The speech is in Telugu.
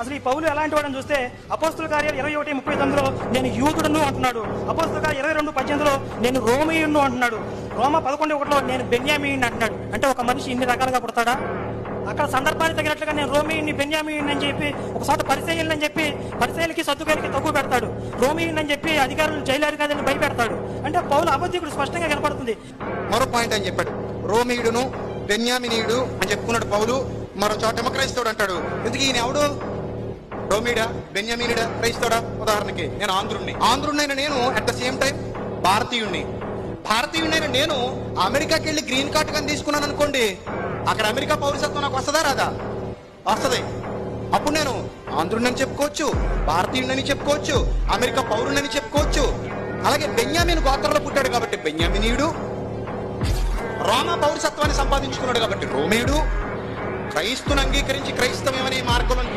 అసలు ఈ పౌలు ఎలాంటి వాడని చూస్తే అపోస్తుల కార్యాలు 21:39లో నేను యూదుడును అంటున్నాడు. అపోస్తుల కార్యాలు 22:18లో నేను రోమీయుడును అంటున్నాడు. రోమ 11:1లో నేను బెన్యామీయుడిని అంటున్నాడు. అంటే ఒక మనిషి ఇన్ని రకాలుగా పుడతాడా? అక్కడ సందర్భానికి తగినట్లుగా నేను రోమీయుడిని బెన్యామీయుడిని అని చెప్పి ఒకసారి పరిచయం అని చెప్పి పరిచయాలకి సర్దుకాయలకి తక్కువ పెడతాడు. రోమీయుడిని అని చెప్పి అధికారులు జైలారు కాదని భయపెడతాడు. అంటే పౌలు అబద్ధికుడు స్పష్టంగా కనపడుతుంది. మరో పాయింట్ అని చెప్పాడు, రోమీయుడును బెన్యామినీయుడు అని చెప్పుకున్నాడు పౌలు. మరో చోటేమో క్రైస్తవుడు అంటాడు. ఎందుకు ఈయన ఎవడు? రోమీడా, బెన్యామీనుడా, క్రైస్తవుడా? ఉదాహరణకి నేను ఆంధ్రుడినైన నేను అట్ ద సేమ్ టైం భారతీయుడినైన నేను అమెరికాకి వెళ్ళి గ్రీన్ కార్డ్ కానీ తీసుకున్నాను అనుకోండి, అక్కడ అమెరికా పౌరసత్వం నాకు వస్తుందా రాదా? వస్తుంది. అప్పుడు నేను ఆంధ్రుడిని చెప్పుకోవచ్చు, భారతీయుడిని చెప్పుకోవచ్చు, అమెరికా పౌరుడిని చెప్పుకోవచ్చు. అలాగే బెన్యామీను గోత్రంలో పుట్టాడు కాబట్టి బెన్యామినీయుడు, రోమా పౌరసత్వాన్ని సంపాదించుకున్నాడు కాబట్టి రోమేయుడు, క్రైస్తును అంగీకరించి క్రైస్తవం అనే మార్గంలో